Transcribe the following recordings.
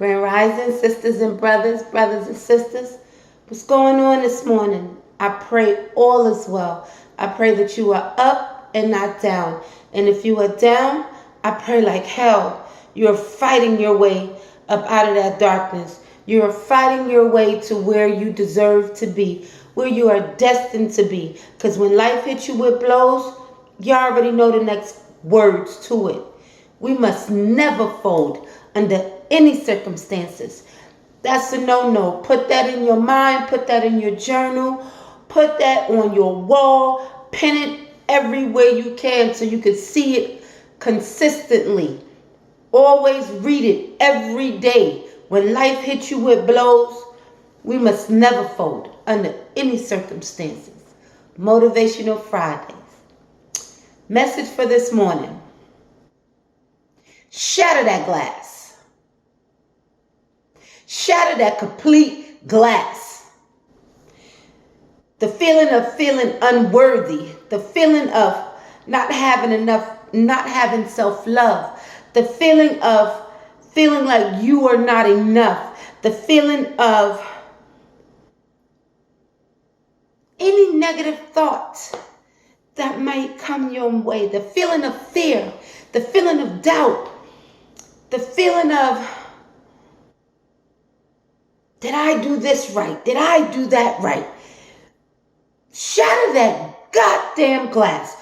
Grand Rising, sisters and brothers, brothers and sisters. What's going on this morning? I pray all is well. I pray that you are up and not down. And if you are down, I pray like hell. You're fighting your way up out of that darkness. You're fighting your way to where you deserve to be, where you are destined to be. Because when life hits you with blows, you already know the next words to it. We must never fold under any circumstances. That's a no-no. Put that in your mind. Put that in your journal. Put that on your wall. Pin it everywhere you can so you can see it consistently. Always read it every day. When life hits you with blows, we must never fold under any circumstances. Motivational Fridays. Message for this morning. Shatter that glass. Shatter that complete glass. The feeling of feeling unworthy. The feeling of not having enough, not having self-love. The feeling of feeling like you are not enough. The feeling of any negative thoughts that might come your way. The feeling of fear. The feeling of doubt. The feeling of, did I do this right? Did I do that right? Shatter that goddamn glass.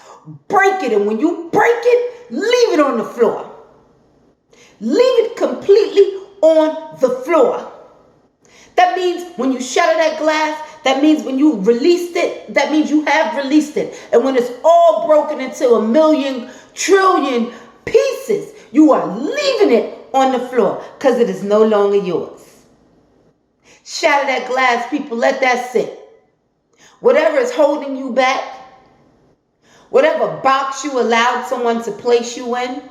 Break it. And when you break it, leave it on the floor. Leave it completely on the floor. That means when you shatter that glass, that means when you released it, that means you have released it. And when it's all broken into a million, trillion pieces, you are leaving it on the floor because it is no longer yours. Shatter that glass, people. Let that sit. Whatever is holding you back, whatever box you allowed someone to place you in,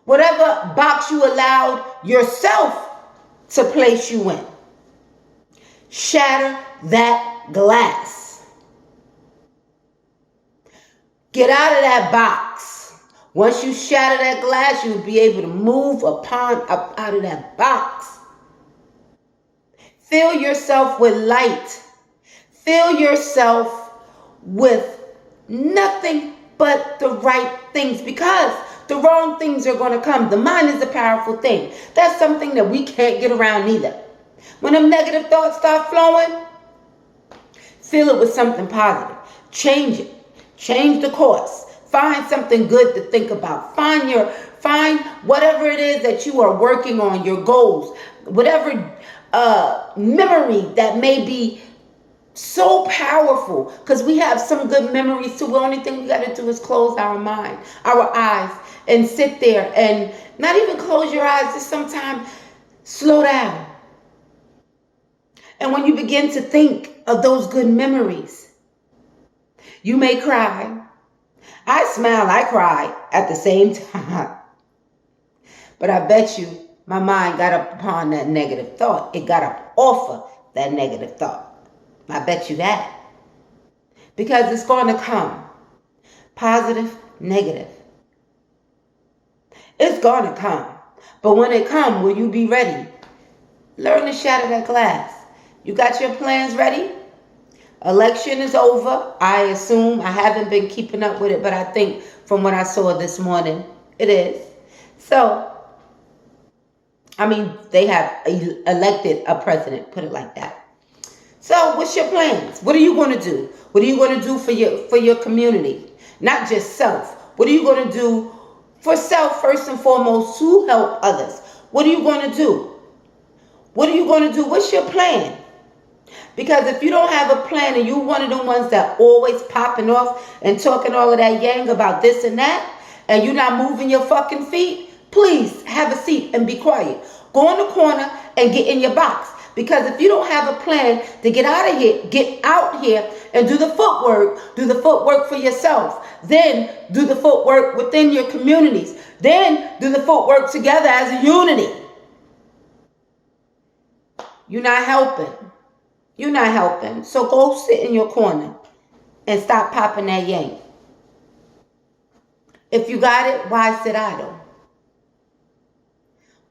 whatever box you allowed yourself to place you in, shatter that glass. Get out of that box. Once you shatter that glass, you'll be able to move up out of that box. Fill yourself with light. Fill yourself with nothing but the right things, because the wrong things are going to come. The mind is a powerful thing. That's something that we can't get around either. When them negative thoughts start flowing, fill it with something positive. Change it. Change the course. Find something good to think about. Find whatever it is that you are working on, your goals, whatever memory that may be so powerful, because we have some good memories too. The only thing we got to do is close our mind, our eyes, and sit there and not even close your eyes, just sometimes slow down. And when you begin to think of those good memories, you may cry. I smile, I cry at the same time. But I bet you my mind got up upon that negative thought. It got up off of that negative thought. I bet you that. Because it's going to come. Positive, negative. It's going to come. But when it comes, will you be ready? Learn to shatter that glass. You got your plans ready? Election is over. I assume. I haven't been keeping up with it, but I think from what I saw this morning, it is. So, I mean, they have elected a president, put it like that. So, what's your plans? What are you going to do? What are you going to do for your community? Not just self. What are you going to do for self first and foremost to help others? What are you going to do? What are you going to do? What's your plan? Because if you don't have a plan and you're one of the ones that always popping off and talking all of that yang about this and that, and you're not moving your fucking feet, please have a seat and be quiet. Go in the corner and get in your box. Because if you don't have a plan to get out of here, get out here and do the footwork for yourself. Then do the footwork within your communities. Then do the footwork together as a unity. You're not helping. You're not helping. So go sit in your corner and stop popping that yank. If you got it, why sit idle?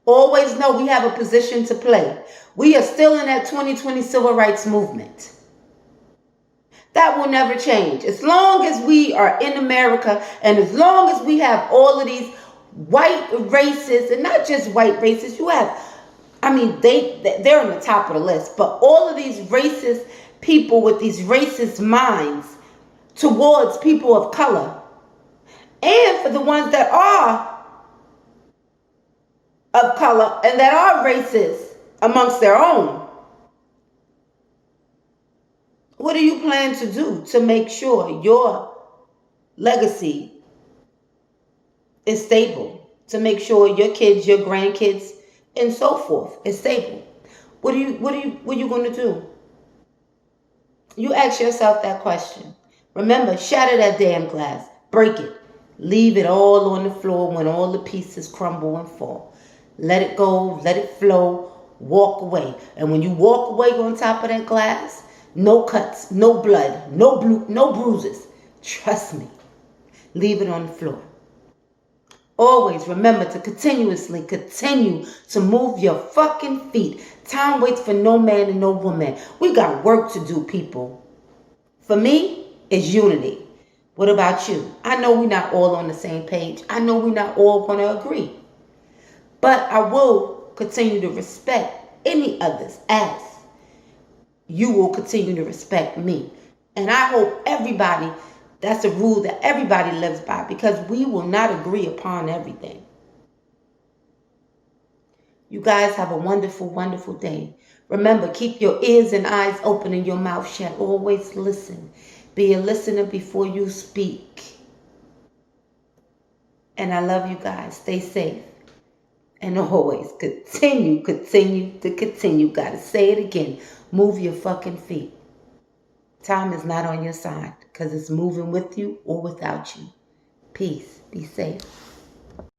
Always know we have a position to play. We are still in that 2020 civil rights movement. That will never change. As long as we are in America and as long as we have all of these white racists, and not just white racists, you have, I mean, they're on the top of the list, but all of these racist people with these racist minds towards people of color, and for the ones that are of color and that are racist amongst their own, what do you plan to do to make sure your legacy is stable, to make sure your kids, your grandkids, and so forth is stable? What are you going to do? You ask yourself that question. Remember, shatter that damn glass. Break it. Leave it all on the floor when all the pieces crumble and fall. Let it go. Let it flow. Walk away. And when you walk away on top of that glass, no cuts, no blood, no bruises. Trust me. Leave it on the floor. Always remember to continuously continue to move your fucking feet. Time waits for no man and no woman. We got work to do, people. For me, it's unity. What about you? I know we're not all on the same page. I know we're not all going to agree. But I will continue to respect any others as you will continue to respect me. And I hope everybody, that's a rule that everybody lives by, because we will not agree upon everything. You guys have a wonderful, wonderful day. Remember, keep your ears and eyes open and your mouth shut. Always listen. Be a listener before you speak. And I love you guys. Stay safe. And always continue. Gotta say it again. Move your fucking feet. Time is not on your side because it's moving with you or without you. Peace. Be safe.